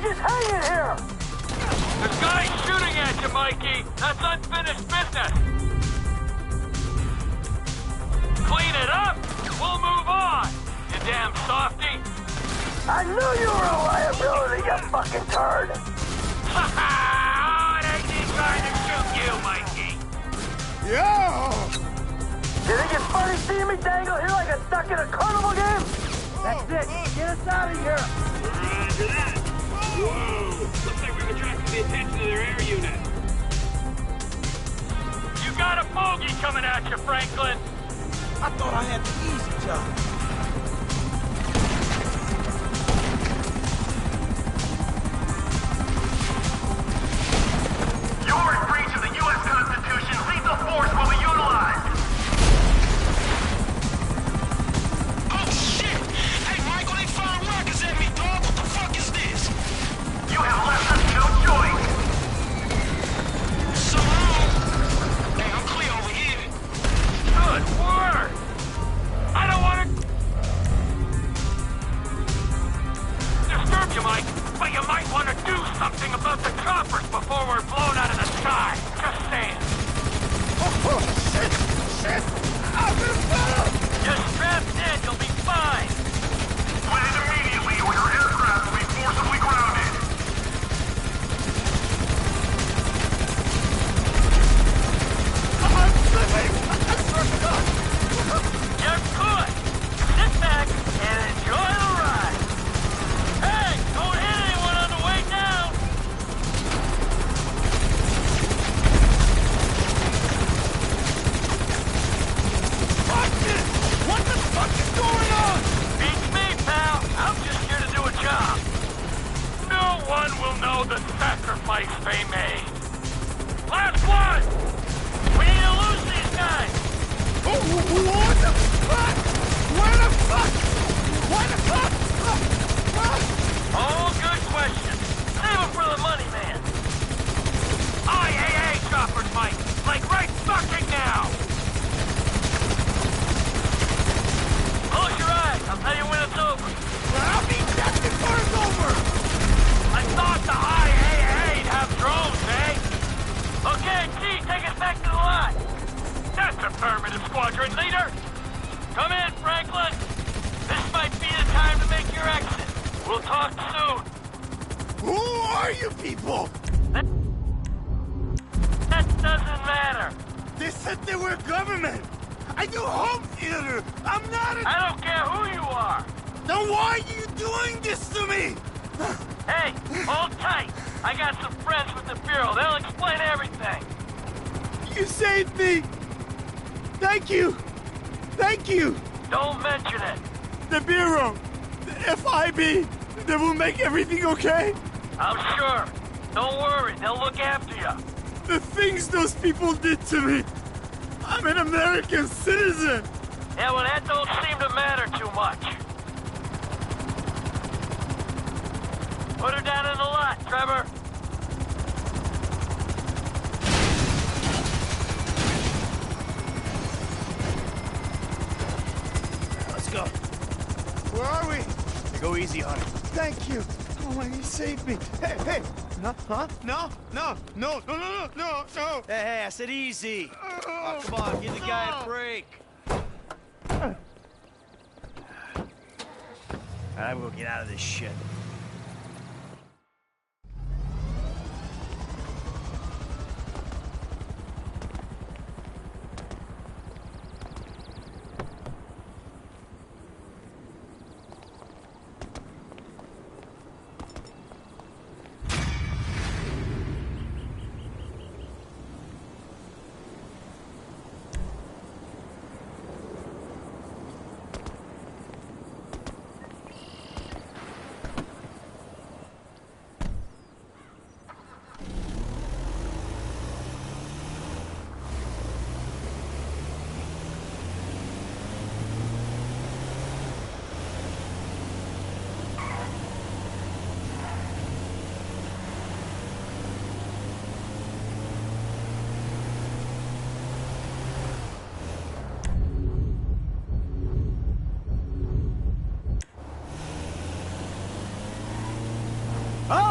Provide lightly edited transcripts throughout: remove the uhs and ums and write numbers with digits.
just hanging here! The guy's shooting at you, Mikey! That's unfinished business! Clean it up! We'll move on! You damn softy! I knew you were a liability, you fucking turd! Ha ha! It ain't me trying to shoot you, Mikey! Yo! You think it's funny seeing me dangle here like a duck in a carnival game? That's it. Get us out of here. Roger that. Whoa! Looks like we're attracting the attention of their air unit. You got a bogey coming at you, Franklin. I thought I had the easy job. You're in breach of the U.S. Constitution. Lethal force will be utilized. Oh, shit! Hey, Michael, they firing rockets at me, dog. What the fuck is this? You have left us no choice. So long. Hey, I'm clear over here. Good word! I don't want to disturb you, Mike, but you might want to do something about the choppers before we're blown out of the sky. Just saying. Oh, shit! Shit! I'm gonna fall! Just strap in, you'll be fine. Land immediately or your aircraft will be forcibly grounded. I'm slipping! I swear to God! You're good. Sit back and enjoy the ride. Hey, don't hit anyone on the way down. Fuck this! What the fuck is going on? Beats me, pal. I'm just here to do a job. No one will know the sacrifice they made. Last one! We need to lose these guys! What the fuck? Where the fuck? Why the fuck? All good questions. Save them for the money, man. IAA choppers, Mike. Like right fucking now. Close your eyes. I'll tell you when it's over. I'll be dead before it's over! I thought the IAA'd have drones, eh? Okay, T, take us back to the lot. That's affirmative, squadron leader. Come in, Franklin. This might be the time to make your exit. We'll talk soon. Who are you people? That doesn't matter. They said they were government! I do home theater! I'm not a... I don't care who you are. Then why are you doing this to me? Hey, hold tight. I got some friends with the Bureau. They'll explain everything. You saved me! Thank you! Thank you! Don't mention it. The Bureau! The FIB! They will make everything okay? I'm sure. Don't worry. They'll look after you. The things those people did to me! I'm an American citizen! Yeah, well, that don't seem to matter too much. Put her down in the lot, Trevor. Let's go. Where are we? Go easy on it. Thank you. Oh, you saved me. Hey, hey. Huh? No. Hey, I said easy. Oh, come on, give the guy a break. I'm gonna get out of this shit.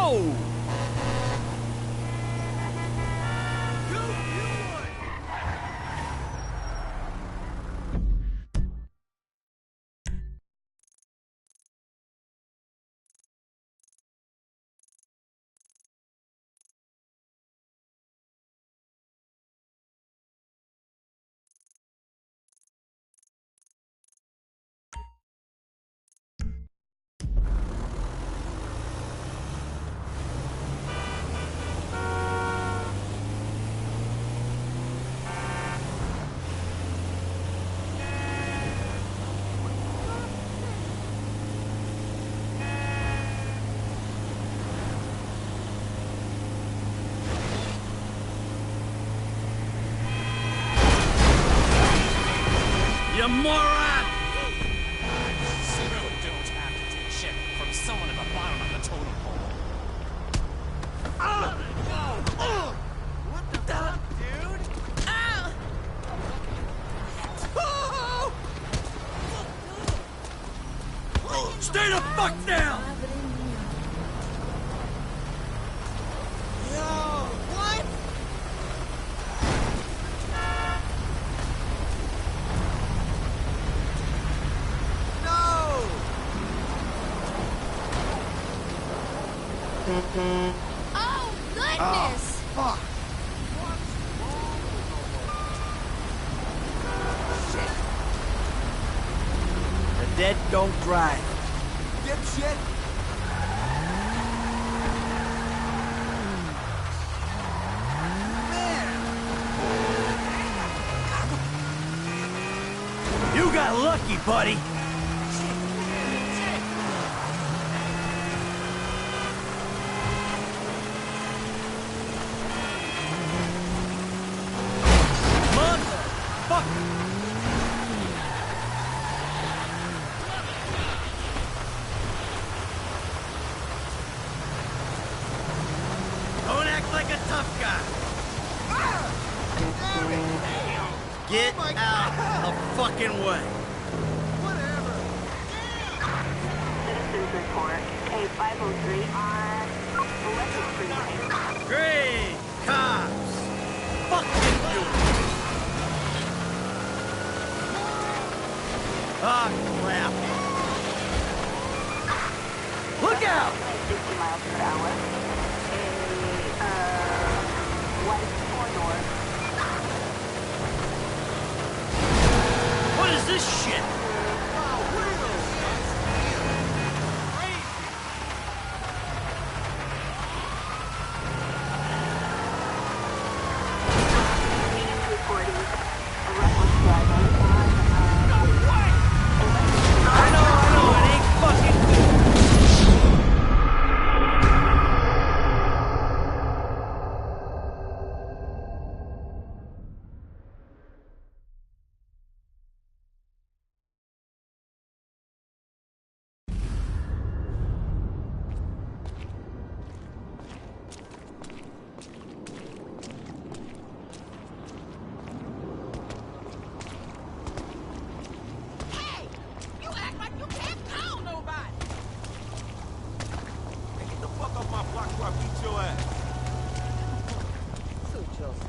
Whoa! You moron! Zero don't have to take shit from someone at the bottom of the totem pole. What the fuck, dude? Stay the fuck down! Yo, what? No! Oh, goodness! Fuck! The dead don't drive. Dipshit! You got lucky, buddy. Motherfucker! Don't act like a tough guy. Get out of the fucking way. Citizens report A503 on Electric Freeway. Great cops. Fucking do it. Ah, crap. Look out! 60 miles per hour. A white four-door. What is this shit? Units reporting a reckless driving on I know, it ain't fucking good. Hey! You act like you can't call nobody! Get the fuck off my block before I beat your ass. Suit yourself.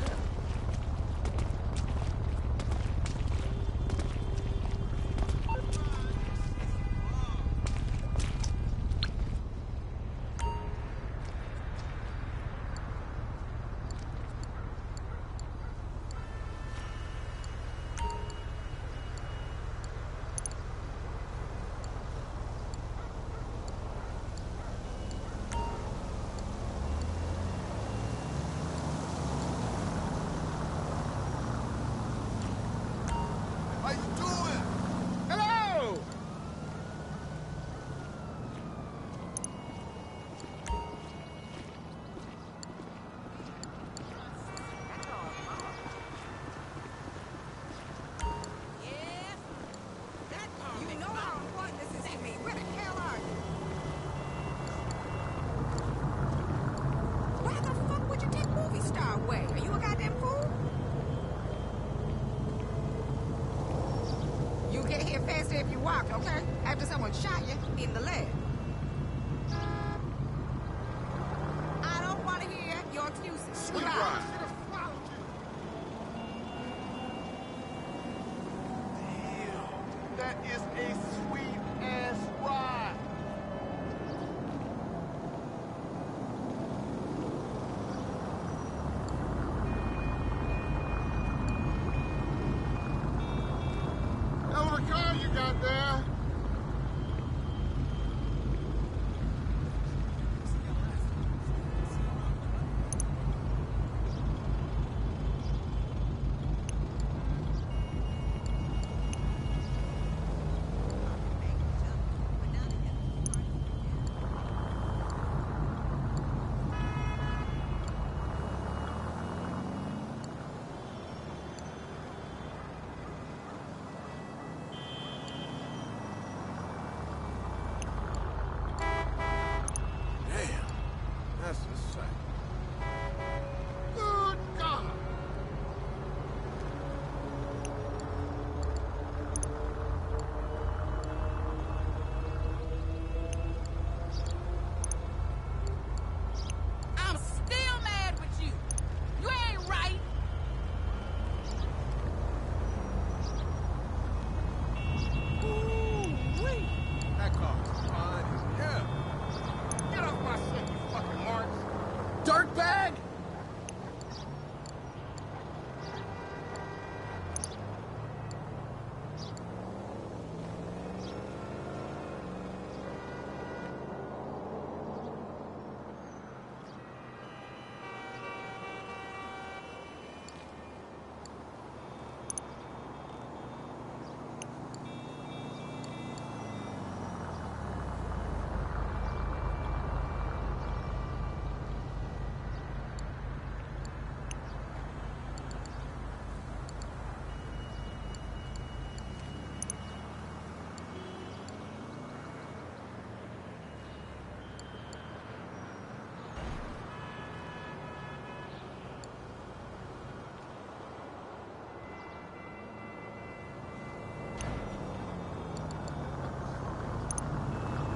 How you doing? Hello! You know how important this is to me. Where the hell are you? Why the fuck would you take movie star away? Are you a goddamn fool? You get here faster if you walk, okay? After someone shot you in the leg. is a sweet-ass ride. Hell of a car you got there. That's a sight. Good God! I'm still mad with you. You ain't right. Ooh-wee. That car's fine as hell. Get off my shit, you fucking marks. Dirtbag!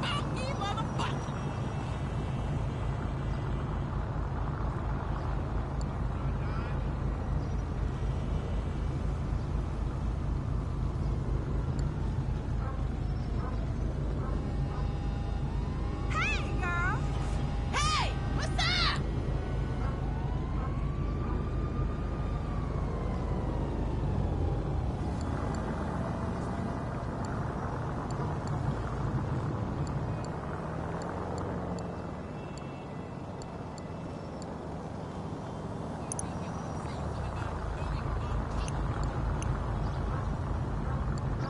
Funky motherfucker. Hey, girl. Hey, what's up?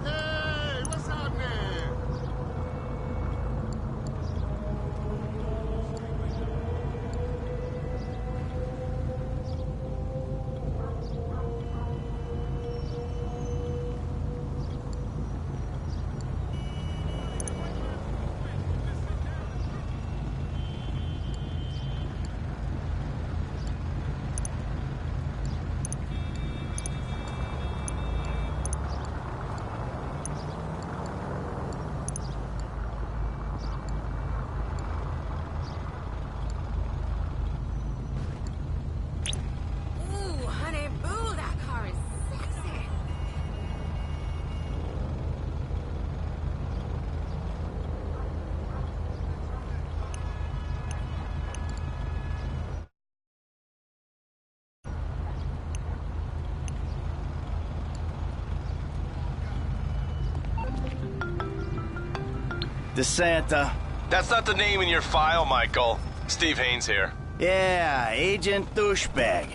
Hey, what's happening? Ooh, honey boo, that car is sexy. DeSanta. That's not the name in your file, Michael. Steve Haynes here. Yeah, Agent Douchebag.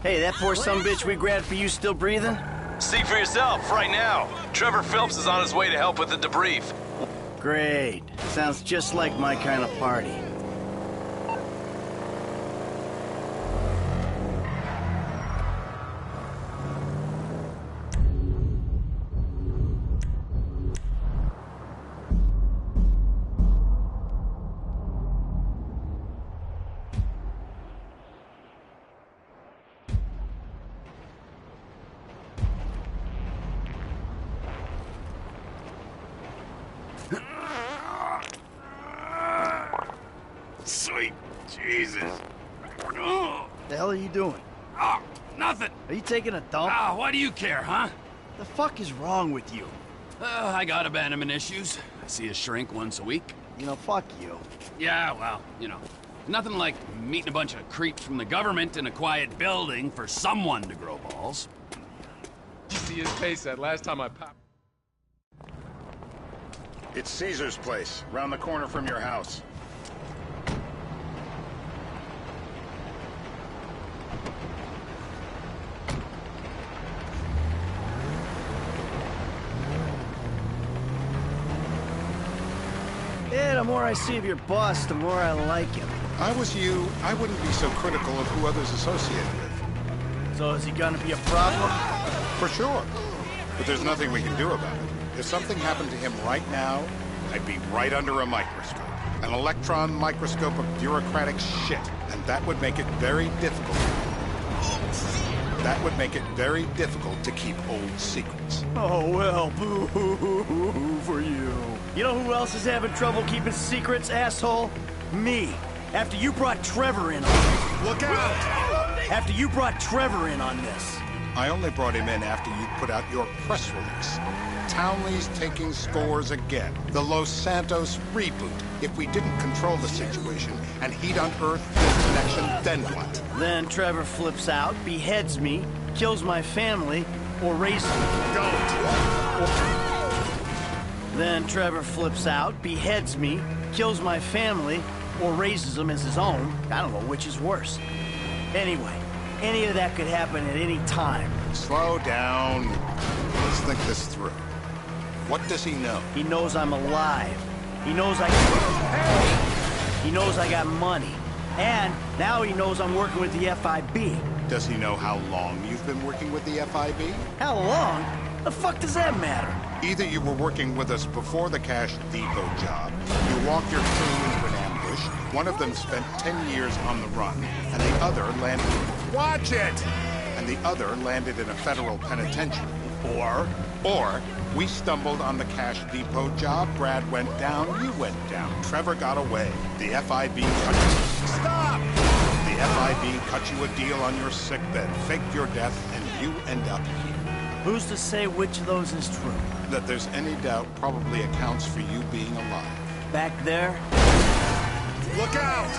Hey, that poor sumbitch we grabbed for you still breathing? See for yourself, right now. Trevor Phelps is on his way to help with the debrief. Great. Sounds just like my kind of party. Sweet Jesus. The hell are you doing? Nothing. Are you taking a dump? Why do you care, huh? The fuck is wrong with you? I got abandonment issues. I see a shrink once a week. You know, fuck you. Yeah, well, you know, nothing like meeting a bunch of creeps from the government in a quiet building for someone to grow balls. You see his face that last time I popped. It's Caesar's place, round the corner from your house. Yeah, the more I see of your boss, the more I like him. If I was you, I wouldn't be so critical of who others associated with. So is he gonna be a problem? For sure. But there's nothing we can do about it. If something happened to him right now, I'd be right under a microscope. An electron microscope of bureaucratic shit. And that would make it very difficult. That would make it very difficult to keep old secrets. Oh, well, boo-hoo-hoo-hoo for you. You know who else is having trouble keeping secrets, asshole? Me. After you brought Trevor in on this. Look out! After you brought Trevor in on this. I only brought him in after you put out your press release. Townley's taking scores again. The Los Santos reboot. If we didn't control the situation and he'd unearthed this connection, then what? Then Trevor flips out, beheads me, kills my family, or raises me. Then Trevor flips out, beheads me, kills my family, or raises them as his own. I don't know which is worse. Anyway, any of that could happen at any time. Slow down. Let's think this through. What does he know? He knows I'm alive. He knows He knows I got money. And now he knows I'm working with the FIB. Does he know how long you've been working with the FIB? How long? The fuck does that matter? Either you were working with us before the Cash Depot job, you walked your crew into an ambush, one of them spent 10 years on the run, and the other landed... Watch it! And the other landed in a federal penitentiary. Or we stumbled on the Cash Depot job, Brad went down, you went down, Trevor got away. The FIB cut you... Stop! The FIB cut you a deal on your sickbed, faked your death, and you end up here. Who's to say which of those is true? That there's any doubt probably accounts for you being alive. Back there? Look out!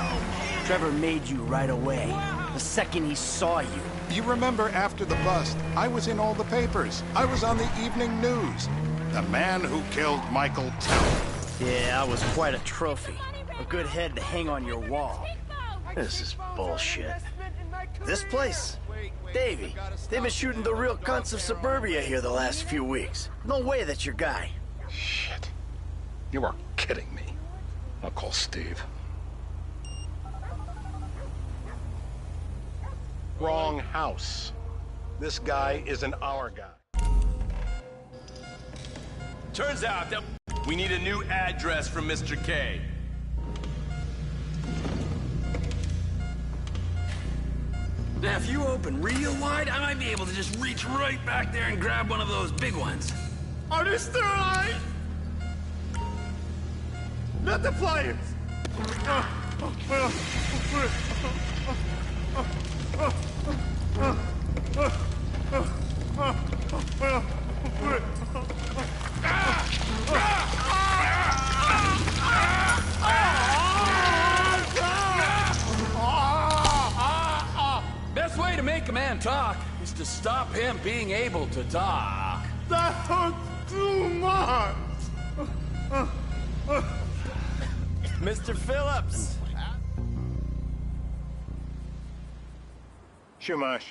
Trevor made you right away. The second he saw you. You remember after the bust, I was in all the papers. I was on the evening news. The man who killed Michael Tell. Yeah, I was quite a trophy. A good head to hang on your wall. This is bullshit. This place? Davey, they've been shooting the real cunts of suburbia here the last few weeks. No way that's your guy. Shit. You are kidding me. I'll call Steve. Wrong house. This guy isn't our guy. Turns out that we need a new address from Mr. K. Now, if you open real wide, I might be able to just reach right back there and grab one of those big ones. Are they still alive? Not the flyers! Best way to make a man talk is to stop him being able to talk. That hurts too much! Mr. Phillips! Shumash,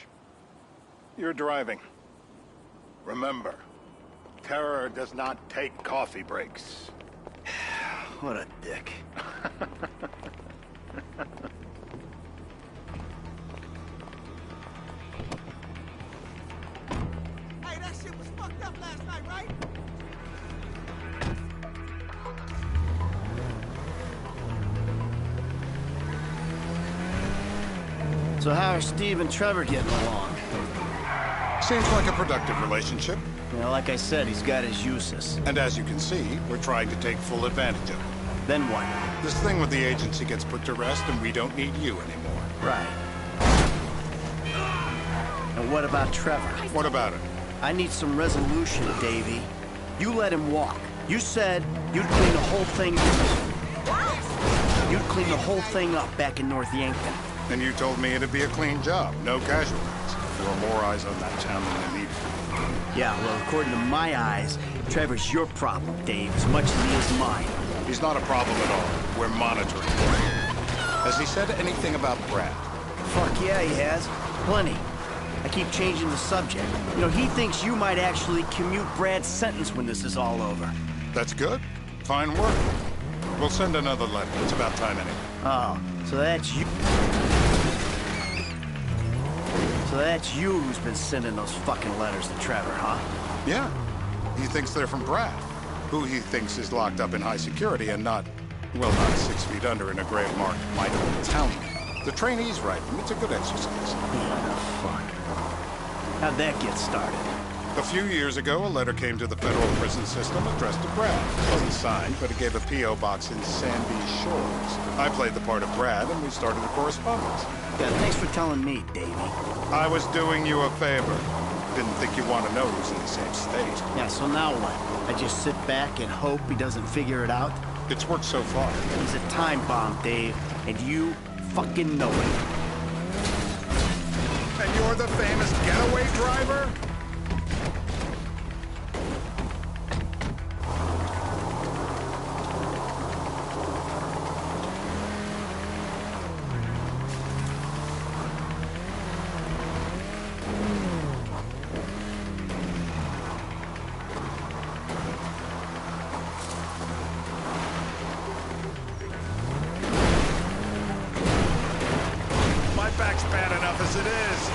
you're driving. Remember, terror does not take coffee breaks. What a dick. Hey, that shit was fucked up last night, right? So how are Steve and Trevor getting along? Seems like a productive relationship. You know, like I said, he's got his uses. And as you can see, we're trying to take full advantage of it. Then what? This thing with the agency gets put to rest and we don't need you anymore. Right. And what about Trevor? What about it? I need some resolution, Davey. You let him walk. You said you'd clean the whole thing. You'd clean the whole thing up back in North Yankton. And you told me it'd be a clean job, no casualties. There were more eyes on that town than I needed. Yeah, well, according to my eyes, Trevor's your problem, Dave, as much as he is mine. He's not a problem at all. We're monitoring him. Has he said anything about Brad? Fuck yeah, he has. Plenty. I keep changing the subject. You know, he thinks you might actually commute Brad's sentence when this is all over. That's good. Fine work. We'll send another letter. It's about time anyway. Oh, so that's you. So that's you who's been sending those fucking letters to Trevor, huh? Yeah. He thinks they're from Brad, who he thinks is locked up in high security and not, well, not 6 feet under in a grave marked Michael town. The trainees write them. It's a good exercise. Yeah, fuck. How'd that get started? A few years ago, a letter came to the federal prison system addressed to Brad. It wasn't signed, but it gave a P.O. box in Sandy Shores. I played the part of Brad, and we started a correspondence. Yeah, thanks for telling me, Davey. I was doing you a favor. Didn't think you'd want to know who's in the same state. Yeah, so now what? I just sit back and hope he doesn't figure it out? It's worked so far. He's a time bomb, Dave, and you fucking know it. And you're the famous getaway driver? Back's bad enough as it is.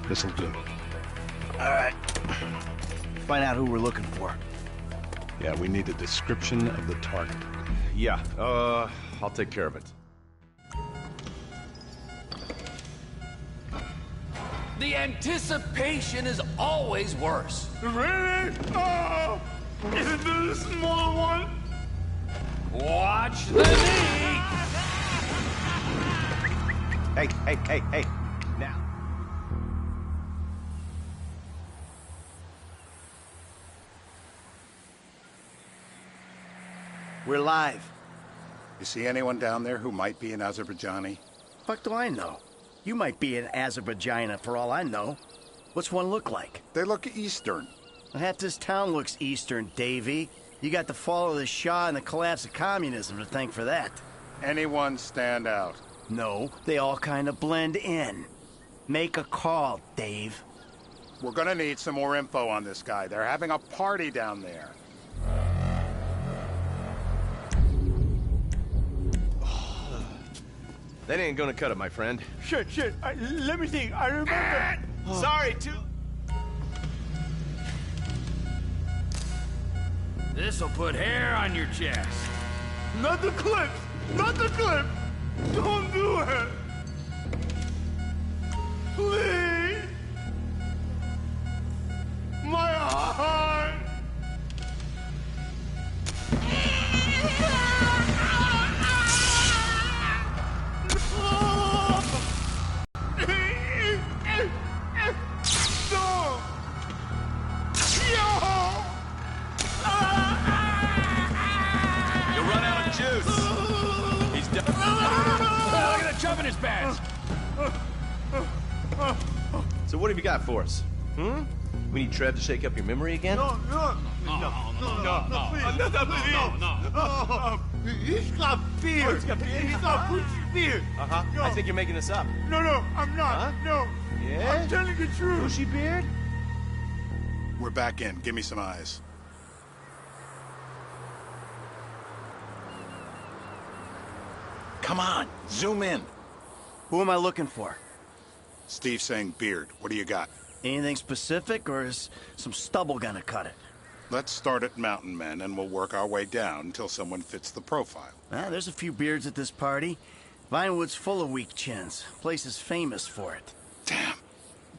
This'll do. All right. Find out who we're looking for. Yeah, we need a description of the target. Yeah, I'll take care of it. The anticipation is always worse. Really? Oh! Isn't this a small one? Watch the knee! Hey, now. We're live. You see anyone down there who might be an Azerbaijani? Fuck do I know? You might be an Azerbaijana for all I know. What's one look like? They look Eastern. Half this town looks Eastern, Davey. You got the fall of the Shah and the collapse of communism to thank for that. Anyone stand out? No, they all kind of blend in. Make a call, Dave. We're gonna need some more info on this guy. They're having a party down there. That ain't gonna cut it, my friend. Shit. Let me think. I remember. Sorry, too. This'll put hair on your chest. Not the clip. Not the clip. Don't do it. Please. My heart. So what have you got for us? We need Trev to shake up your memory again? No, he's got fear. He's got fear. I think you're making this up. No, I'm not. No. Yeah? I'm telling the truth. Bushy beard? We're back in. Give me some eyes. Come on, zoom in. Who am I looking for? Steve's saying beard. What do you got? Anything specific, or is some stubble gonna cut it? Let's start at Mountain Men, and we'll work our way down until someone fits the profile. There's a few beards at this party. Vinewood's full of weak chins. Place is famous for it. Damn.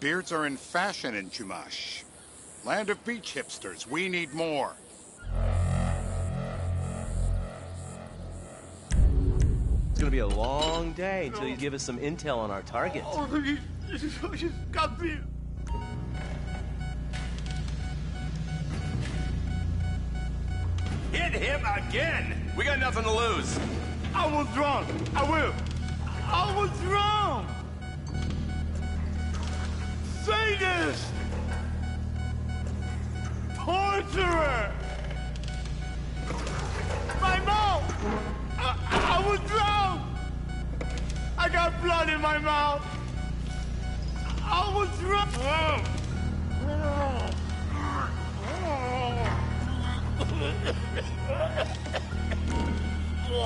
Beards are in fashion in Chumash. Land of beach hipsters, we need more. It's gonna be a long day until you give us some intel on our target. Oh, you got me. Hit him again! We got nothing to lose. I was wrong. I will. I was wrong. Sadist. Torturer. My mouth. I was wrong. I got blood in my mouth. I was wrong.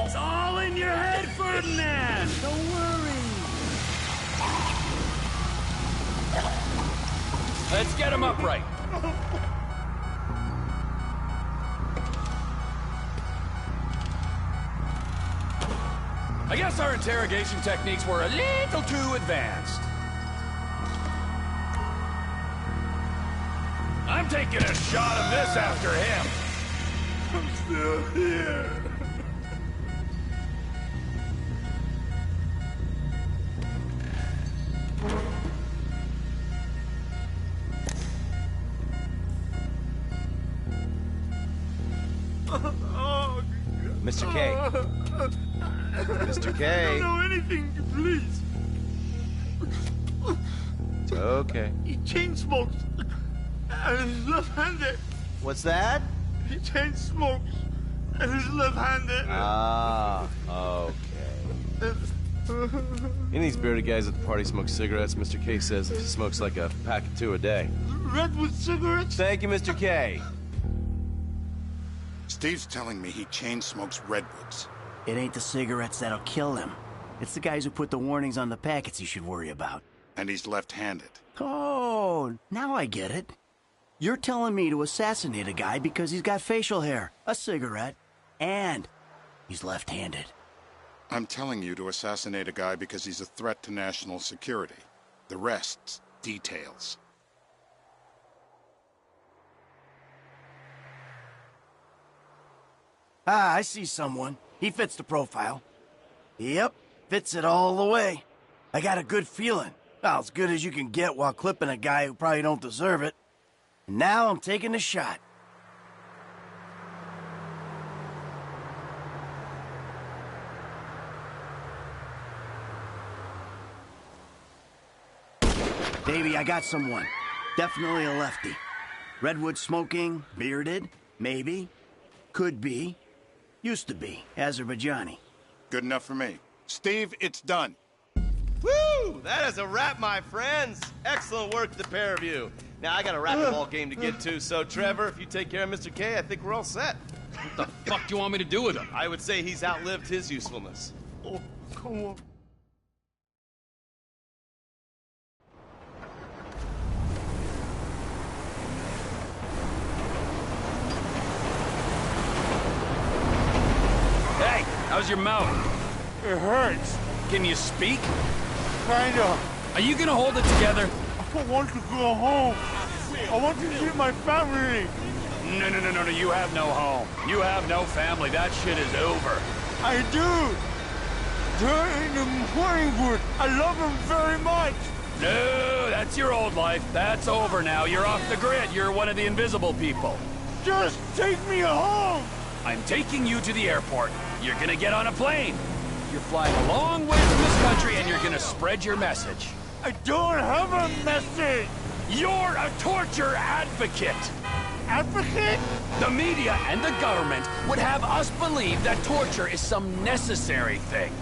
It's all in your head, Ferdinand! Don't worry. Let's get him upright. I guess our interrogation techniques were a little too advanced. I'm taking a shot of this after him. I'm still here. Mr. K. Mr. K. I don't know anything, please. It's okay. He chain smokes. And he's left-handed. What's that? He chain smokes. And he's left-handed. Ah, okay. Any of these bearded guys at the party smoke cigarettes. Mr. K says he smokes like a pack of 2 a day. Redwood cigarettes? Thank you, Mr. K. Steve's telling me he chain smokes redwoods. It ain't the cigarettes that'll kill him. It's the guys who put the warnings on the packets he should worry about. And he's left-handed. Oh, now I get it. You're telling me to assassinate a guy because he's got facial hair, a cigarette, and he's left-handed. I'm telling you to assassinate a guy because he's a threat to national security. The rest's details. Ah, I see someone. He fits the profile. Yep, fits it all the way. I got a good feeling. Well, as good as you can get while clipping a guy who probably don't deserve it. And now I'm taking a shot. Davey, I got someone. Definitely a lefty. Redwood smoking, bearded, maybe, could be, used to be, Azerbaijani. Good enough for me. Steve, it's done. Woo! That is a wrap, my friends. Excellent work, the pair of you. Now, I got a racquetball game to get to, so Trevor, if you take care of Mr. K, I think we're all set. What the fuck do you want me to do with him? I would say he's outlived his usefulness. Oh, come on. Hey, how's your mouth? It hurts. Can you speak? Kinda. Are you gonna hold it together? I want to go home. I want to see my family. No, you have no home. You have no family. That shit is over. I do. They're in the Morningwood. I love them very much. No, that's your old life. That's over now. You're off the grid. You're one of the invisible people. Just take me home. I'm taking you to the airport. You're gonna get on a plane. You're flying a long way from this country and you're gonna spread your message. I don't have a message. You're a torture advocate. Advocate? The media and the government would have us believe that torture is some necessary thing.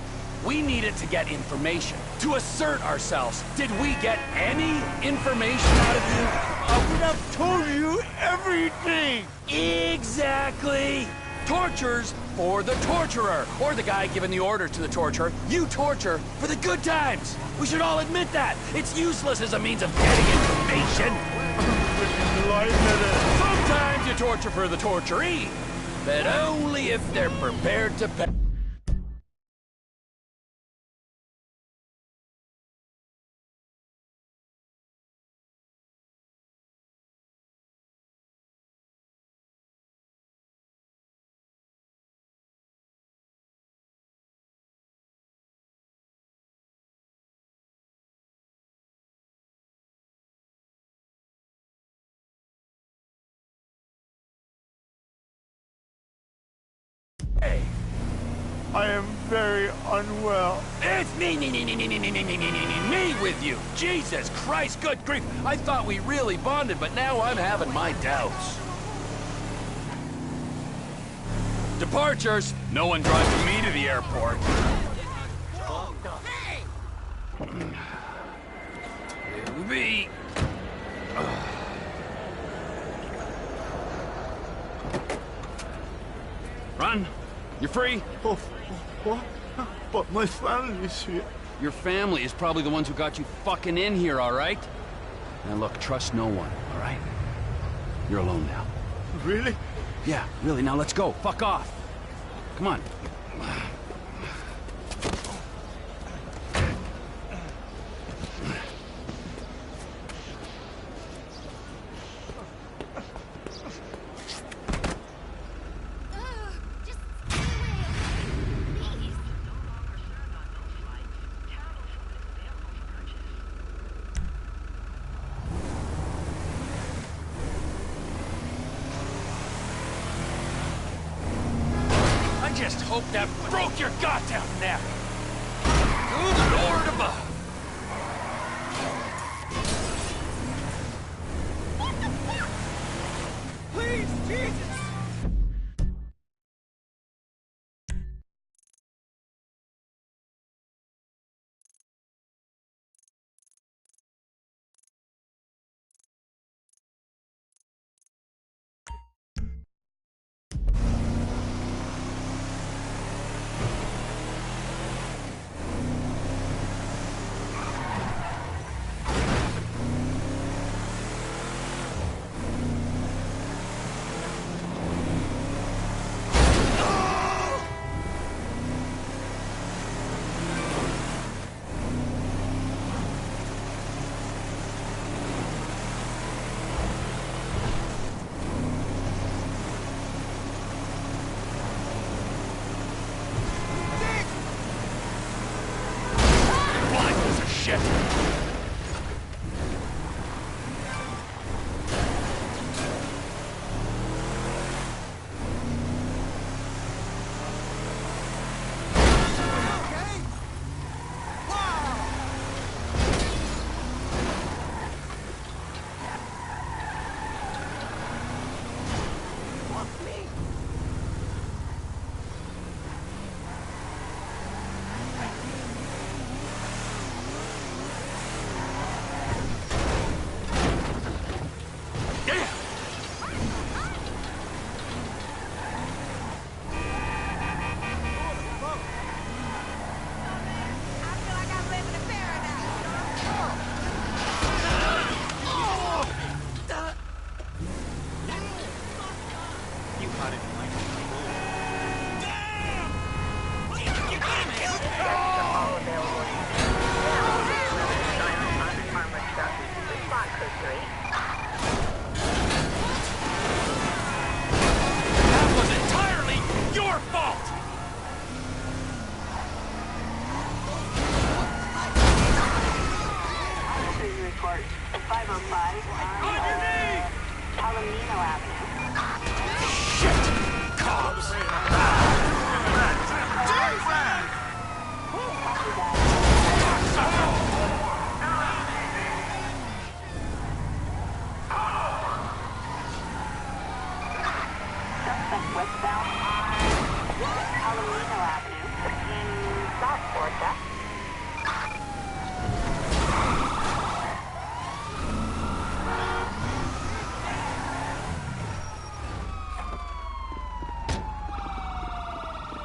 We need it to get information, to assert ourselves. Did we get any information out of you? I would have told you everything. Exactly. Torture's for the torturer, or the guy giving the order to the torturer. You torture for the good times. We should all admit that. It's useless as a means of getting information. Sometimes you torture for the torturee, but only if they're prepared to pay. I am very unwell. It's me with you. Jesus Christ, good grief. I thought we really bonded, but now I'm having my doubts. Departures. No one driving me to the airport. It'll be... Run. You free? Oh, what? But my family's here. Your family is probably the ones who got you fucking in here, all right? Now look, trust no one, all right? You're alone now. Really? Yeah, really. Now let's go. Fuck off. Come on. I just hope that broke your goddamn neck. Good Lord above. What the fuck? Please, Jesus! Shit!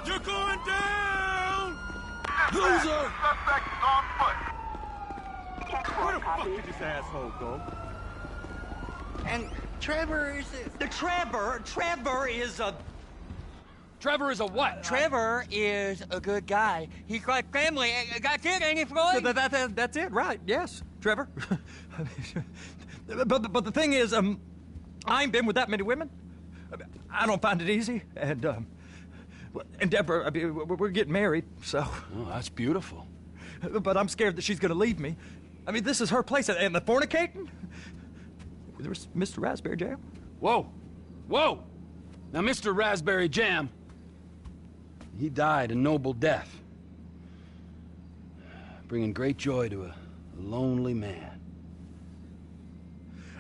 You're going down! Loser! Suspect is on foot. Where the fuck did this asshole go? And Trevor is... Trevor is a... Trevor is a what? Trevor is a good guy. He's got family. Got kid, ain't he, Floyd? That's it, right? Yes, Trevor. but the thing is, I ain't been with that many women. I don't find it easy, and Deborah, I mean, we're getting married, so. Oh, that's beautiful. But I'm scared that she's gonna leave me. I mean, this is her place, and the fornicating. There's Mr. Raspberry Jam. Whoa, whoa! Now, Mr. Raspberry Jam. he died a noble death, bringing great joy to a lonely man.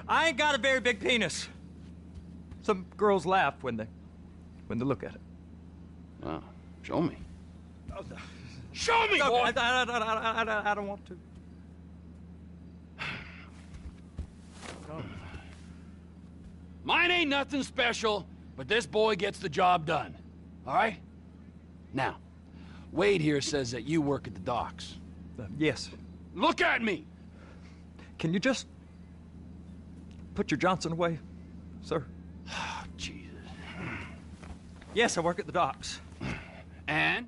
I ain't got a very big penis. Some girls laugh when they look at it. Oh, show me. Show me, boy! I don't want to. Mine ain't nothing special, but this boy gets the job done. All right? Now, Wade here says that you work at the docks. Yes. Look at me! Can you just put your Johnson away, sir? Oh, Jesus. Yes, I work at the docks. And?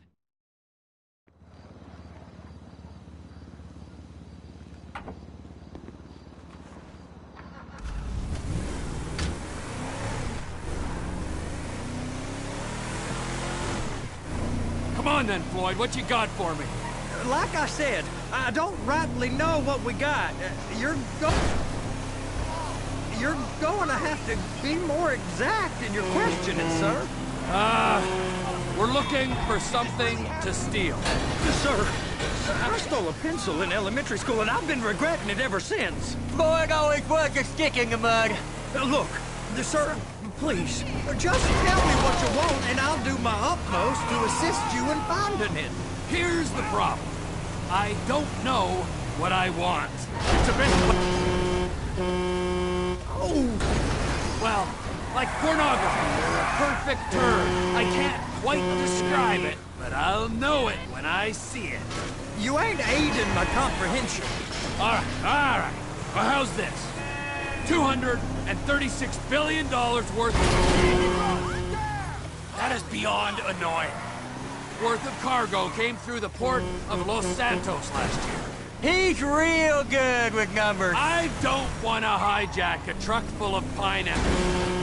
Come on then, Floyd. What you got for me? Like I said, I don't rightly know what we got. You're going to have to be more exact in your questioning, sir. We're looking for something to steal. Sir, I stole a pencil in elementary school, and I've been regretting it ever since. Boy, it always was a stick in the mud. Look, sir, please, just tell me what you want, and I'll do my utmost to assist you in finding it. Here's the problem. I don't know what I want. It's a bit... Oh! Well, like pornography, or a perfect term. I can't quite describe it, but I'll know it when I see it. You ain't aiding my comprehension. All right. Well, how's this? $236 billion worth of... That is beyond annoying. Worth of cargo came through the port of Los Santos last year. He's real good with numbers. I don't want to hijack a truck full of pineapples.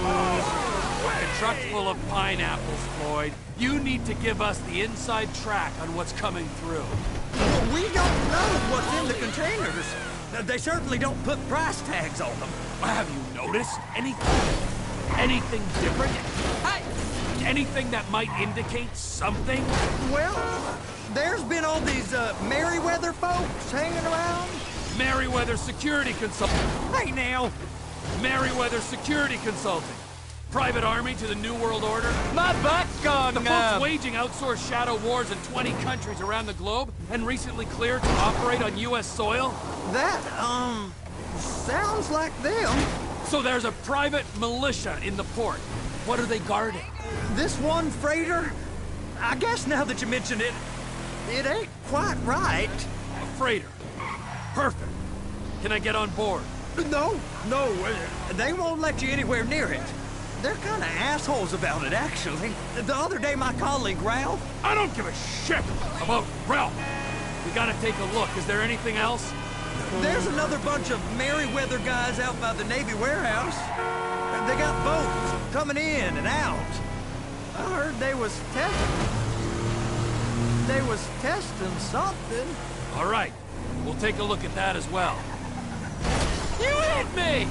A truck full of pineapples, Floyd. You need to give us the inside track on what's coming through. We don't know what's in the containers. They certainly don't put price tags on them. Have you noticed anything different? Anything that might indicate something? Well, there's been all these Merryweather folks hanging around. Merryweather Security Consulting. Hey now! Merryweather Security Consulting. Private army to the New World Order. My butt's gone The numb. folks waging outsourced shadow wars in 20 countries around the globe and recently cleared to operate on U.S. soil. That, sounds like them. So there's a private militia in the port. What are they guarding? This one freighter? I guess now that you mention it, it ain't quite right. A freighter. Perfect. Can I get on board? No, they won't let you anywhere near it. They're kind of assholes about it, actually. The other day, my colleague, Ralph... I don't give a shit about Ralph. We gotta take a look. Is there anything else? There's another bunch of Merryweather guys out by the Navy warehouse. They got boats coming in and out. I heard they was testing something. All right. We'll take a look at that as well. You hit me!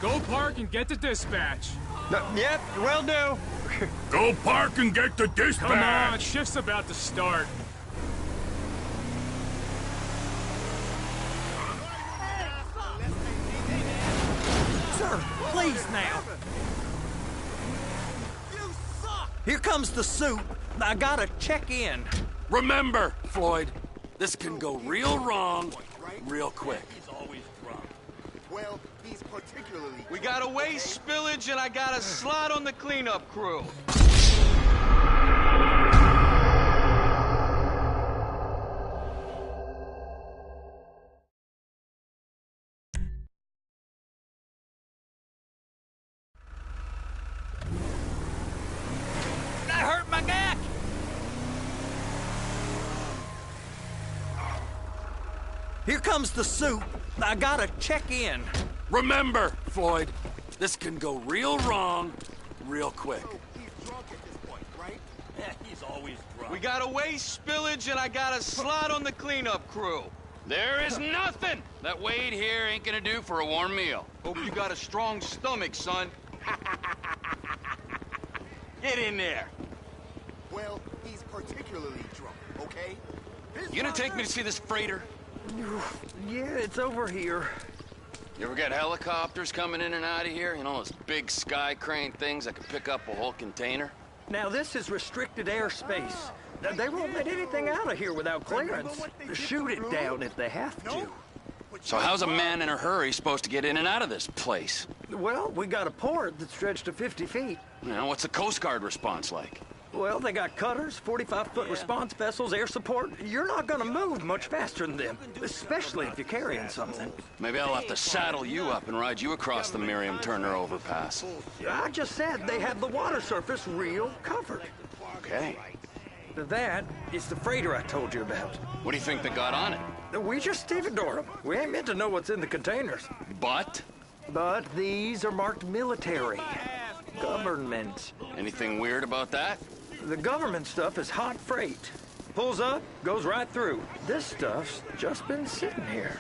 Go park and get to dispatch. Yep, will do. Go park and get the dispatch! Come on, shift's about to start. Sir, please now. Here comes the soup. I gotta check in. Remember, Floyd, this can go real wrong real quick. Well, he's particularly... We got a waste spillage and I got a slot on the cleanup crew. That hurt my neck. Here comes the soup. I gotta check in. Remember, Floyd, this can go real wrong real quick. He's drunk at this point, right? Yeah, he's always drunk. We got a waste spillage and I got a slot on the cleanup crew. There is nothing that Wade here ain't gonna do for a warm meal. Hope you got a strong stomach, son. Get in there. Well, he's particularly drunk, okay? You gonna take me to see this freighter? Yeah, it's over here. You ever got helicopters coming in and out of here? You know, those big sky crane things that can pick up a whole container? Now, this is restricted airspace. They won't let anything out of here without clearance. Shoot it down if they have to. So how's a man in a hurry supposed to get in and out of this place? Well, we got a port that's stretched to 50 feet. You know, what's the Coast Guard response like? Well, they got cutters, 45-foot response vessels, air support. You're not gonna move much faster than them, especially if you're carrying something. Maybe I'll have to saddle you up and ride you across the Miriam Turner overpass. I just said they have the water surface real covered. Okay. That is the freighter I told you about. What do you think they got on it? We just stevedore them. We ain't meant to know what's in the containers. But these are marked military. Government. Anything weird about that? The government stuff is hot freight. Pulls up, goes right through. This stuff's just been sitting here.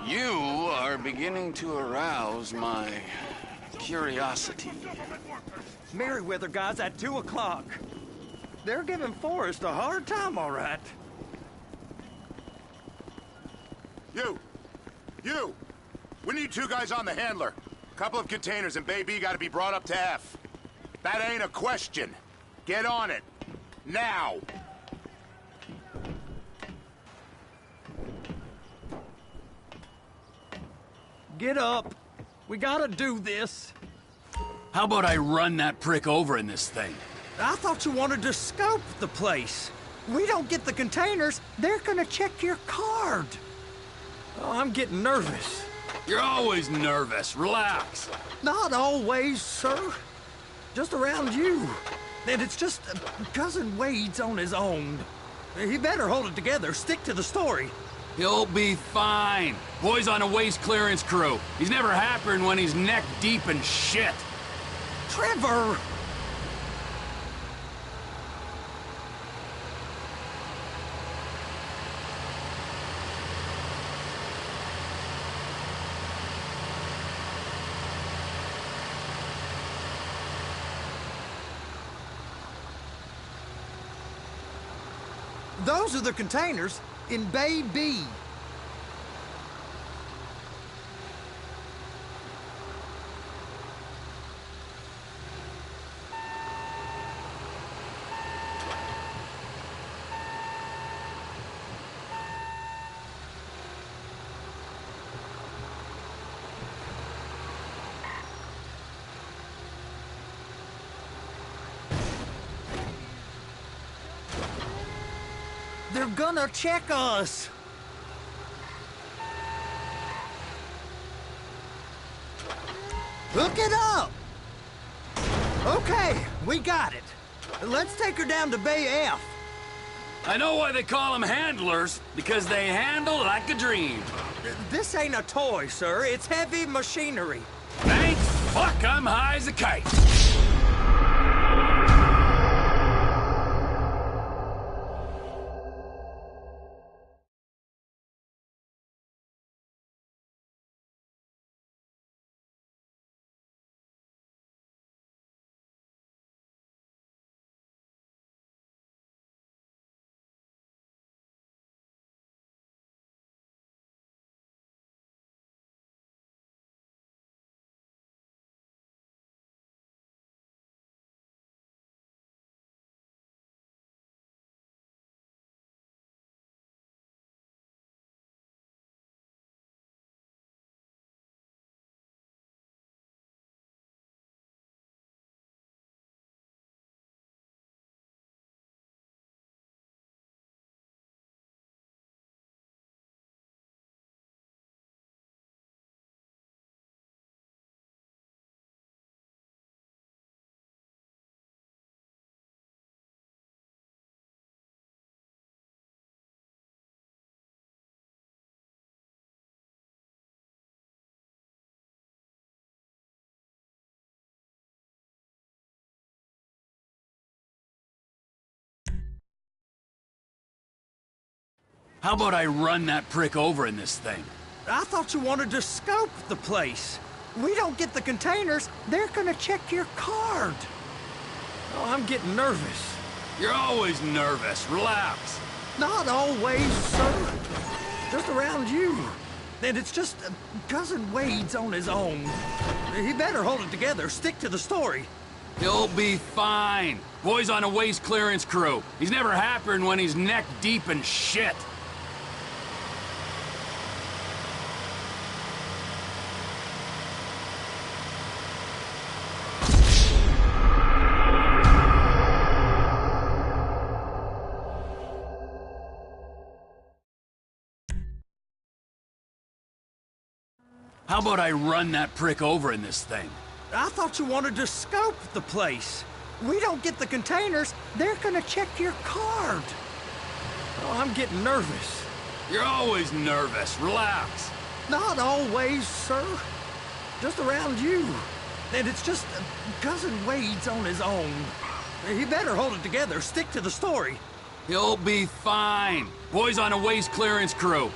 You are beginning to arouse my curiosity. Merryweather guys at 2 o'clock. They're giving Forrest a hard time, all right. You! We need 2 guys on the handler. Couple of containers and Bay B gotta be brought up to F. That ain't a question. Get on it. Now! Get up. We gotta do this. How about I run that prick over in this thing? I thought you wanted to scope the place. We don't get the containers, they're gonna check your card. Oh, I'm getting nervous. You're always nervous. Relax. Not always, sir. Just around you. And it's just Cousin Wade's on his own. He better hold it together, stick to the story. He'll be fine. Boy's on a waste clearance crew. He's never happier when he's neck deep in shit. Trevor! Those are the containers in Bay B. They're gonna check us. Hook it up. Okay, we got it. Let's take her down to Bay F. I know why they call them handlers, because they handle like a dream. This ain't a toy, sir. It's heavy machinery. Thank fuck I'm high as a kite. How about I run that prick over in this thing? I thought you wanted to scope the place. We don't get the containers, they're gonna check your card. Oh, I'm getting nervous. You're always nervous. Relax. Not always, sir. Just around you. And it's just Cousin Wade's on his own. He better hold it together, stick to the story. He'll be fine. Boy's on a waste clearance crew. He's never happier than when he's neck deep in shit. How about I run that prick over in this thing? I thought you wanted to scope the place. We don't get the containers, they're gonna check your card. Oh, I'm getting nervous. You're always nervous. Relax. Not always, sir. Just around you. And it's just Cousin Wade's on his own. He better hold it together, stick to the story. He'll be fine. Boy's on a waste clearance crew.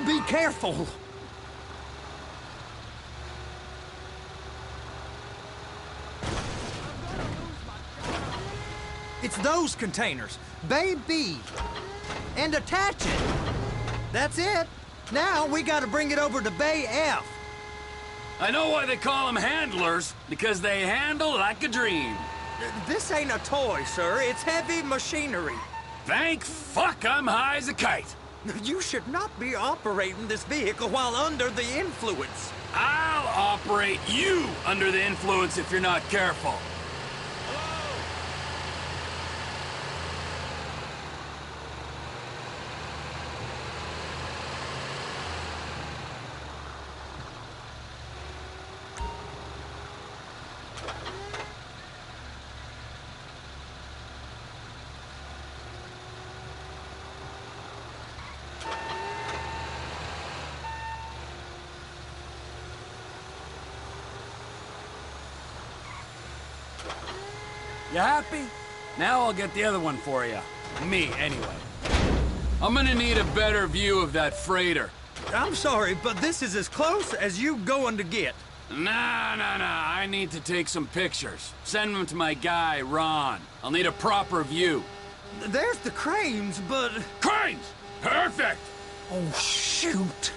Be careful. It's those containers. Bay B. And attach it. That's it. Now we gotta bring it over to Bay F. I know why they call them handlers, because they handle like a dream. This ain't a toy, sir. It's heavy machinery. Thank fuck I'm high as a kite. You should not be operating this vehicle while under the influence. I'll operate you under the influence if you're not careful. You happy? Now I'll get the other one for you. Me, anyway. I'm gonna need a better view of that freighter. I'm sorry, but this is as close as you going to get. Nah. I need to take some pictures. Send them to my guy, Ron. I'll need a proper view. There's the cranes, but... Cranes! Perfect! Oh, shoot.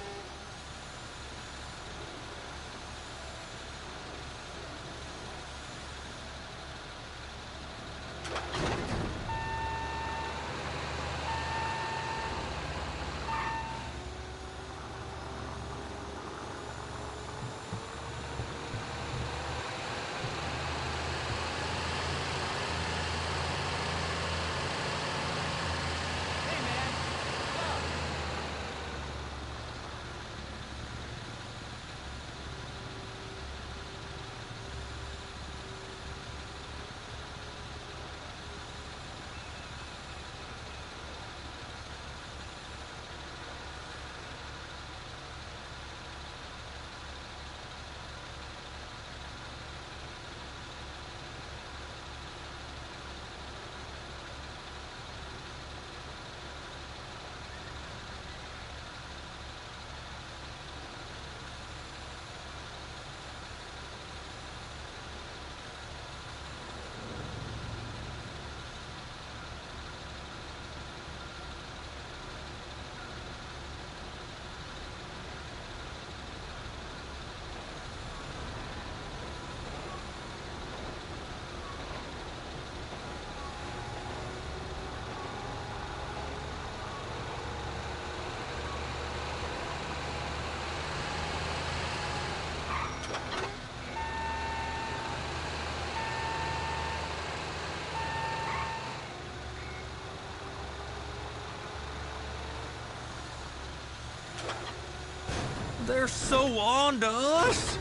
They're so on to us.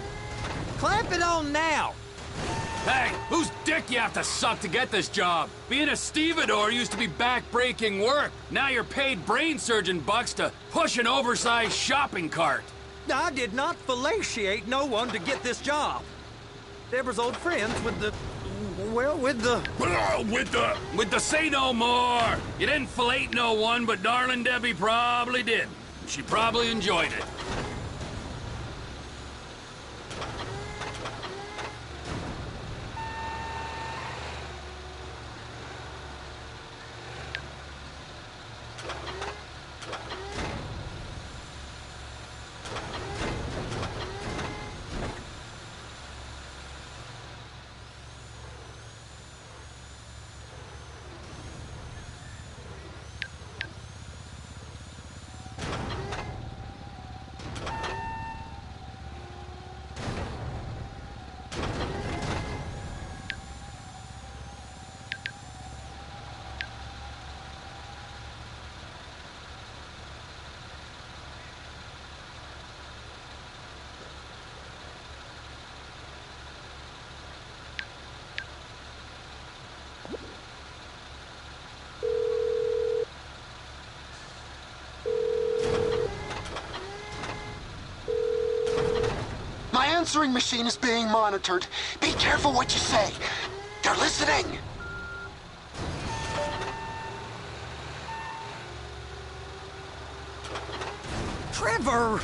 Clamp it on now. Hey, whose dick you have to suck to get this job? Being a stevedore used to be back-breaking work. Now you're paid brain surgeon bucks to push an oversized shopping cart. I did not fellatiate no one to get this job. Deborah's old friends with the well, with the say no more. You didn't fillet no one, but darling Debbie probably did. She probably enjoyed it. My answering machine is being monitored. Be careful what you say. They're listening. Trevor!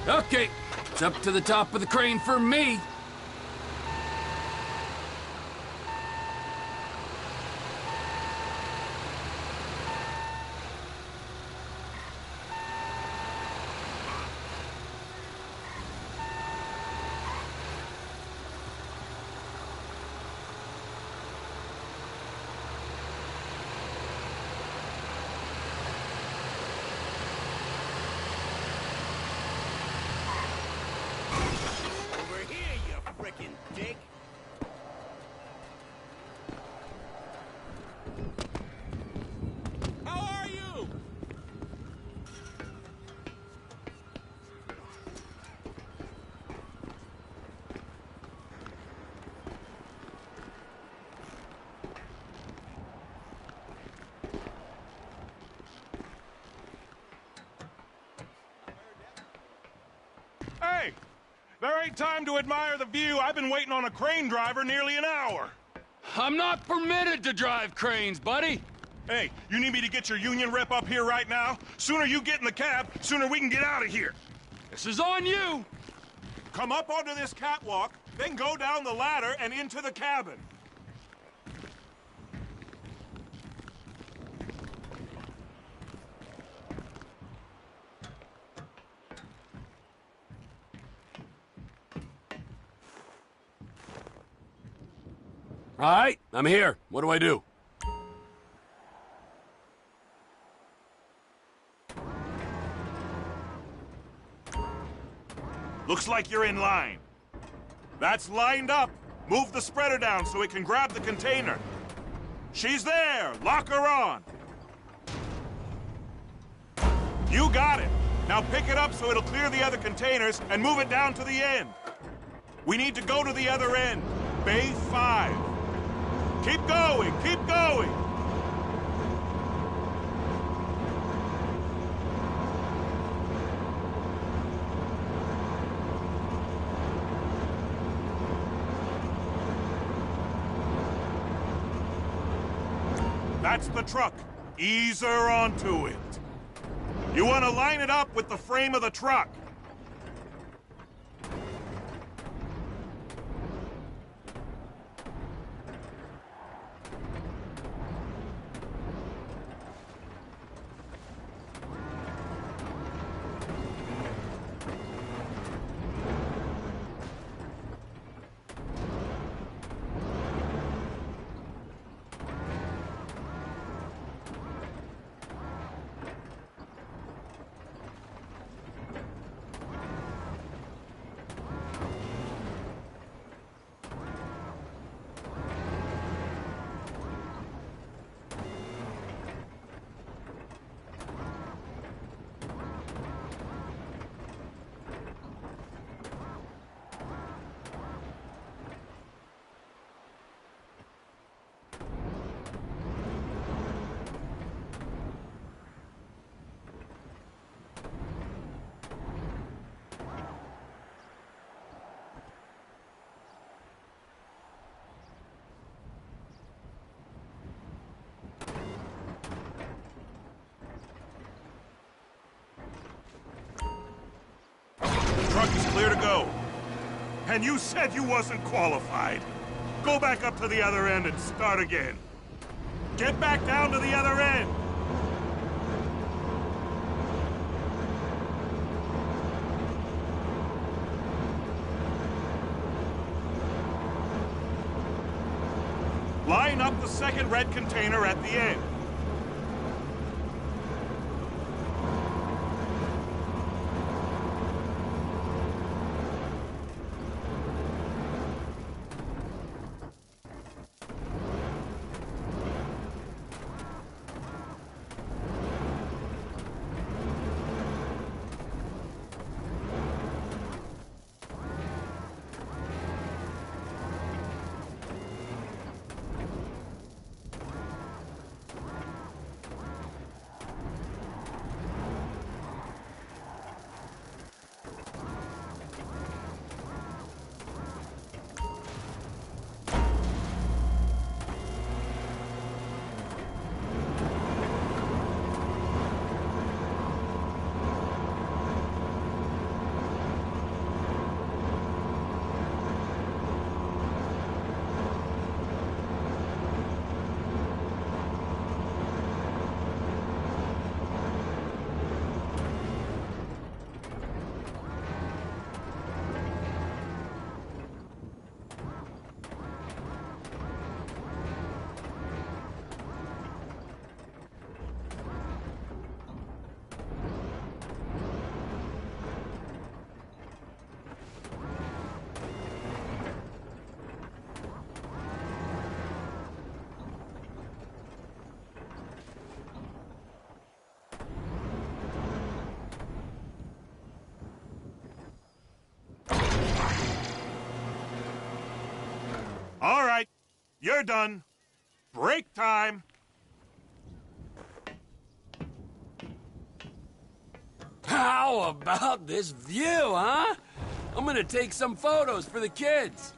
Okay, it's up to the top of the crane for me. Hey! There ain't time to admire the view. I've been waiting on a crane driver nearly an hour. I'm not permitted to drive cranes, buddy. Hey, you need me to get your union rep up here right now? Sooner you get in the cab, sooner we can get out of here. This is on you. Come up onto this catwalk, then go down the ladder and into the cabin. All right, I'm here. What do I do? Looks like you're in line. That's lined up. Move the spreader down so it can grab the container. She's there. Lock her on. You got it. Now pick it up so it'll clear the other containers and move it down to the end. We need to go to the other end. Bay 5. Keep going, keep going! That's the truck. Ease her onto it. You want to line it up with the frame of the truck. clear to go. And you said you wasn't qualified. Go back up to the other end and start again. Get back down to the other end. Line up the second red container at the end. All right, you're done. Break time. How about this view, huh? I'm gonna take some photos for the kids.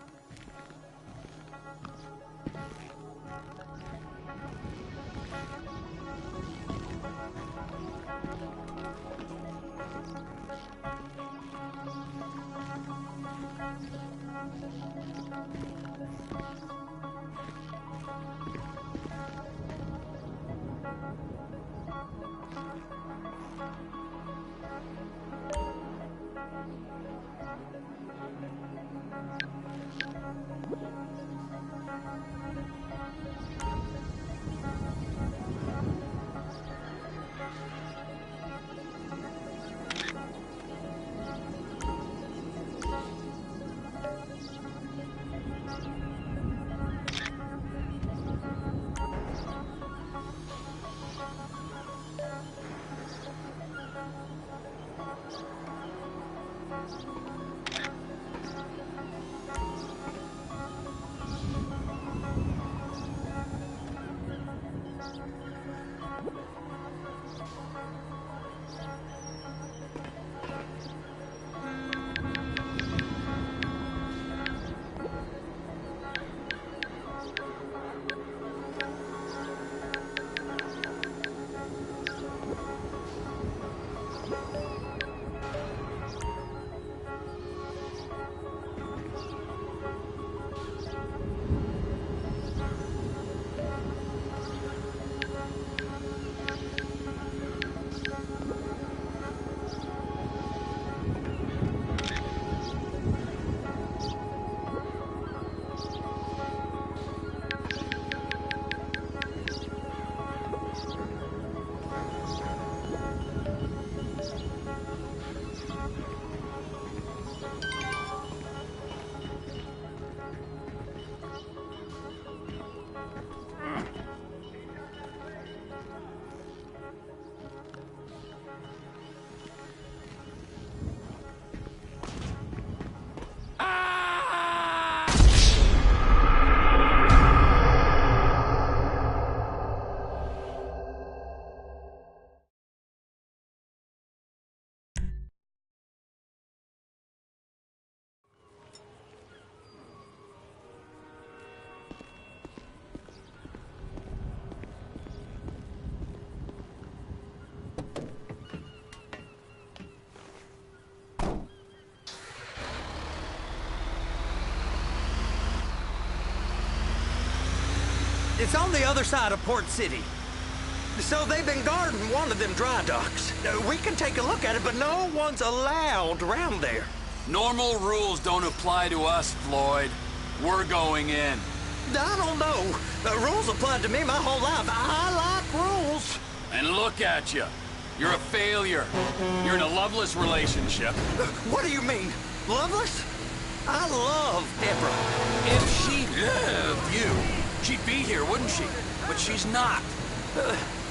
It's on the other side of Port City. So they've been guarding one of them dry docks. We can take a look at it, but no one's allowed around there. Normal rules don't apply to us, Floyd. We're going in. I don't know. Rules applied to me my whole life. I like rules. And look at you. You're a failure. You're in a loveless relationship. What do you mean? Loveless? I love Deborah. If she loved you, she'd be here, wouldn't she? But she's not.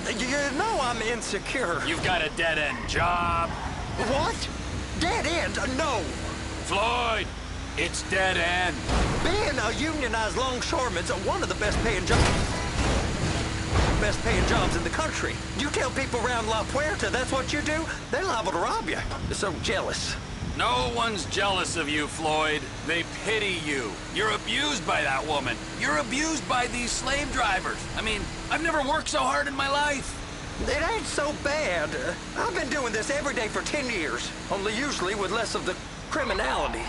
You know I'm insecure. You've got a dead-end job. What? Dead end? No. Floyd, it's dead end. Being a unionized longshoreman's one of the best paying jobs in the country. You tell people around La Puerta that's what you do, they're liable to rob you. They're so jealous. No one's jealous of you, Floyd. They pity you. You're abused by that woman. You're abused by these slave drivers. I mean, I've never worked so hard in my life. It ain't so bad. I've been doing this every day for 10 years, only usually with less of the criminality.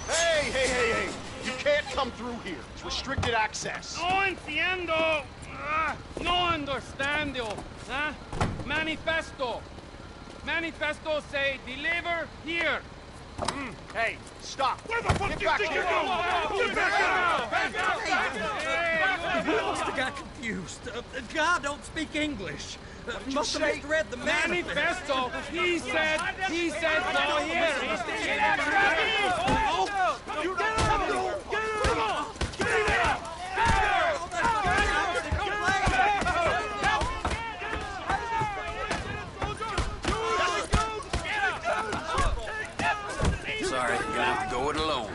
Hey! You can't come through here. It's restricted access. No entiendo. No understando. Huh? Manifesto. Manifesto say deliver here. Hey, stop. Where the fuck Get do you back think here. you're going? Get back You must have got confused. God don't speak English. Must have misread the manifesto. He said go here. Sorry, you're gonna have to go it alone.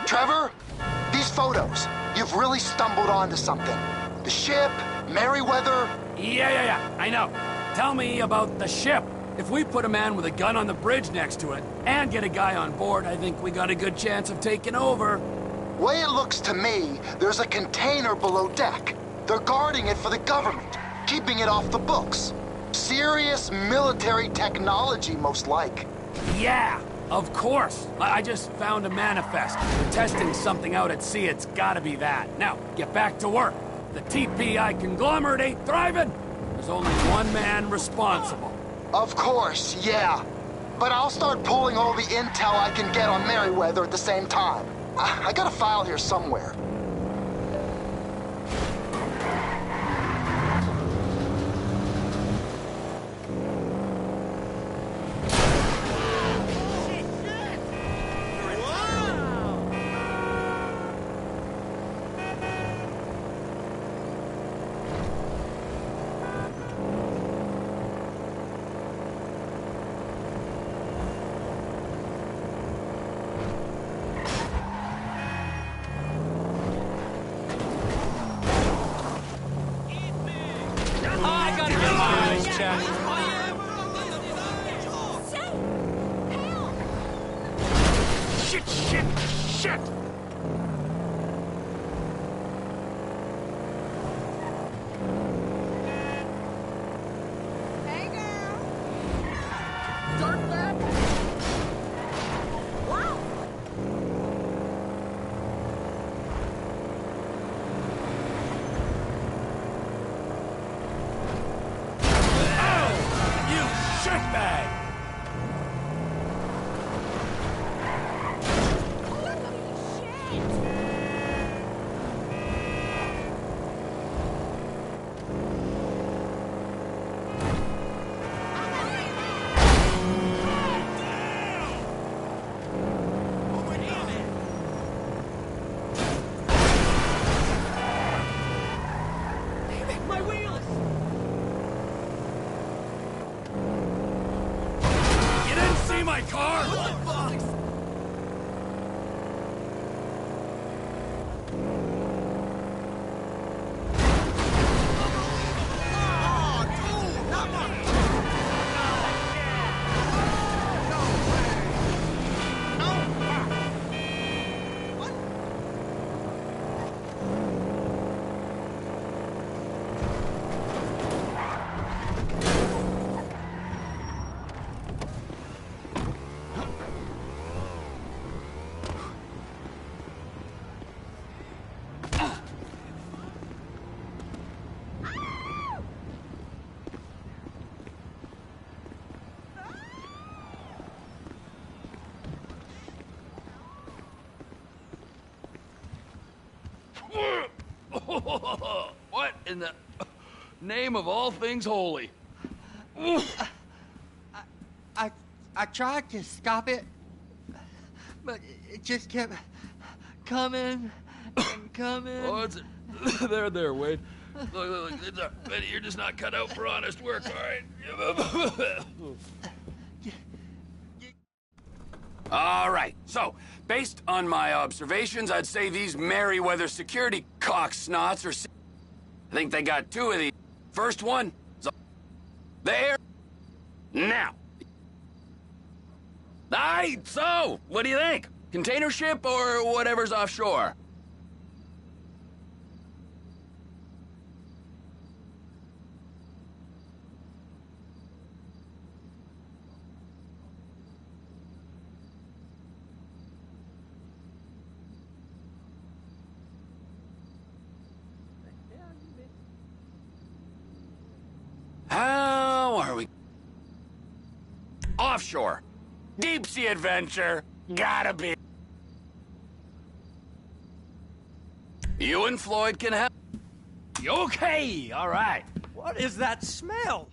Trevor, these photos, you've really stumbled onto something. The ship, Merryweather. Yeah, I know. Tell me about the ship. If we put a man with a gun on the bridge next to it and get a guy on board, I think we got a good chance of taking over. Way it looks to me, there's a container below deck. They're guarding it for the government, keeping it off the books. Serious military technology, most like. Yeah, of course. I just found a manifest. We're testing something out at sea. It's gotta be that. Now, get back to work. The TPI conglomerate ain't thriving. There's only one man responsible. Of course, yeah. But I'll start pulling all the intel I can get on Merryweather at the same time. I got a file here somewhere. Shit! Hey, girl. Dirt bag. Wow. Oh! You shitbag! see my car? What in the name of all things holy? I tried to stop it, but it just kept coming and coming. Oh, it's there, Wade. Look, you're just not cut out for honest work, all right? All right, so, based on my observations, I'd say these Merryweather security cocksnots are... I think they got two of these. First one is there, now. Aye, so, what do you think? Container ship or whatever's offshore? How are we? Offshore. Deep sea adventure. Gotta be. You and Floyd can help. Okay, all right. What is that smell?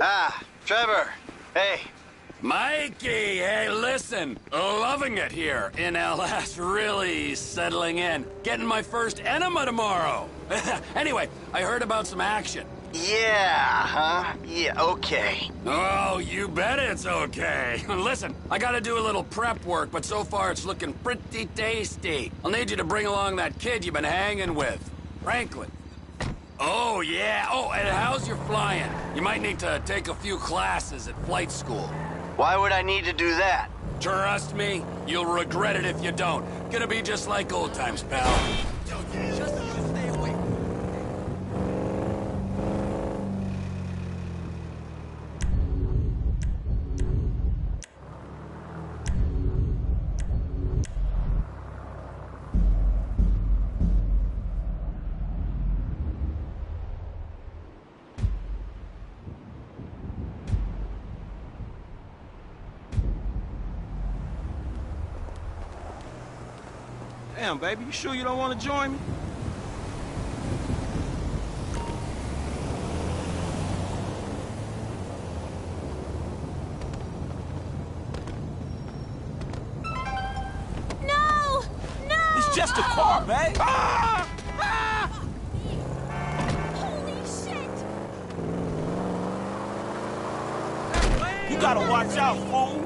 Ah, Trevor. Hey. Mikey, hey, listen. Loving it here in LS. Really settling in. Getting my first enema tomorrow. Anyway, I heard about some action. Yeah, huh? Yeah, okay. Oh, you bet it's okay. Listen, I gotta do a little prep work, but so far it's looking pretty tasty. I'll need you to bring along that kid you've been hanging with, Franklin. Oh, yeah. Oh, and how's your flying? You might need to take a few classes at flight school. Why would I need to do that? Trust me, you'll regret it if you don't. Gonna be just like old times, pal. Damn, baby, you sure you don't want to join me? No! No! It's just a car, babe. Ah! Ah! Holy shit! You gotta watch out, fool.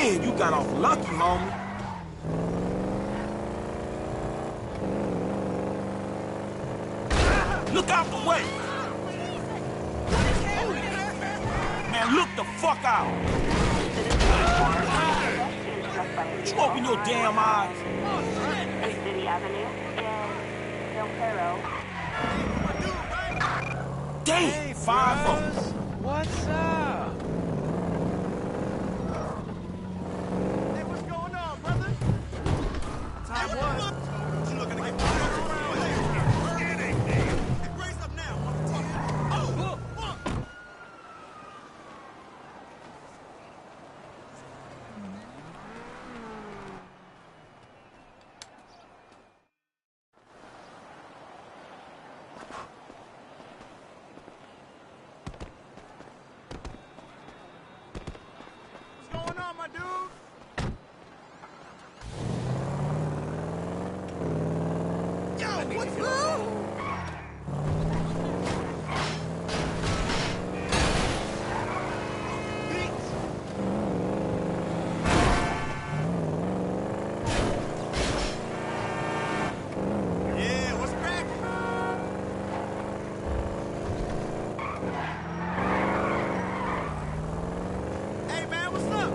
Man, you got off lucky, homie. Look out the way. Man, look the fuck out. You open your damn eyes. City Avenue and Del Perro. Damn, 5-0. What's up? Hey, what's going on, brother? Time was. You looking to get raise up now, motherfucker. Oh, fuck. What's going on, my dude? Yo, what's wrong? Yeah, what's cracking? Hey, man, what's up?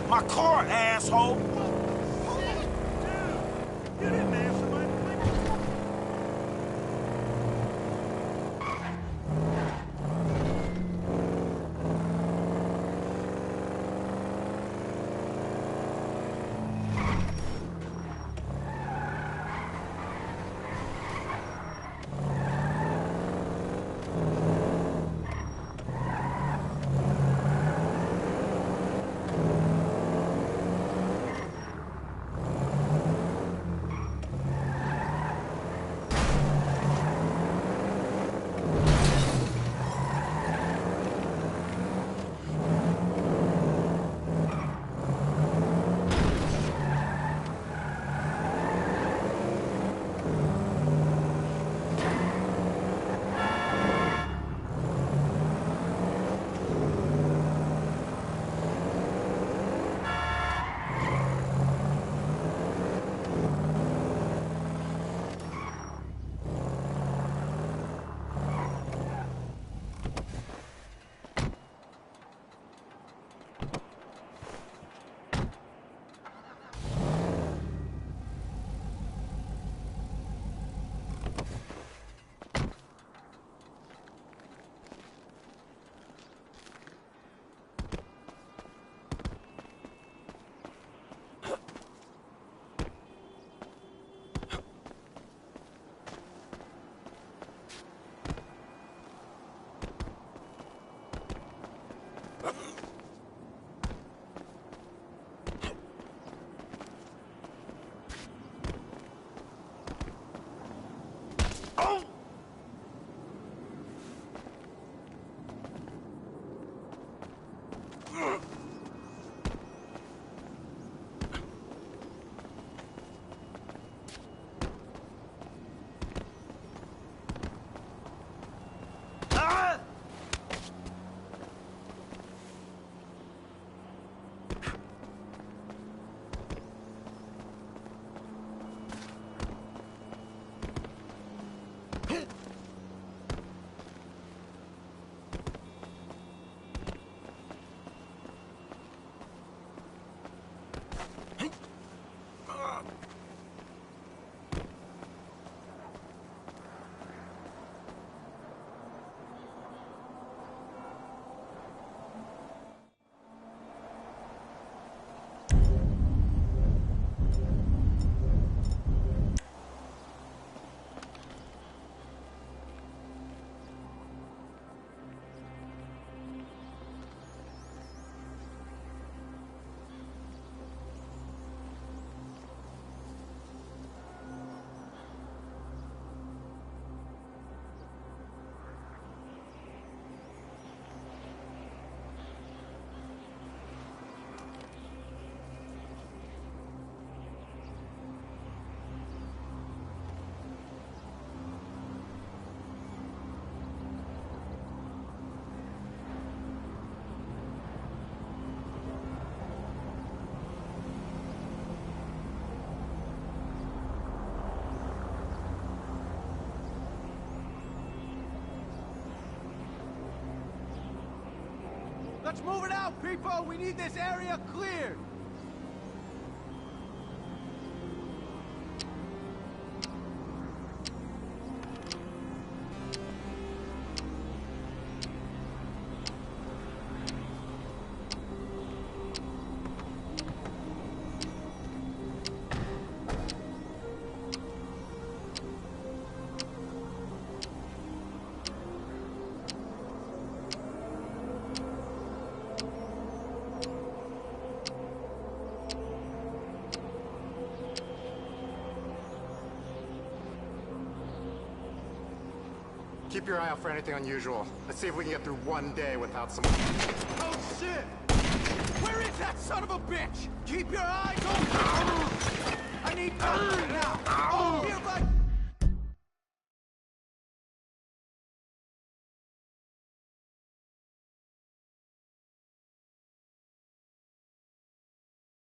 My car, asshole. Get in, man. Somebody. Let's move it out, people! We need this area cleared! Keep your eye out for anything unusual. Let's see if we can get through one day without someone. Oh, shit! Where is that son of a bitch? Keep your eyes open! I need...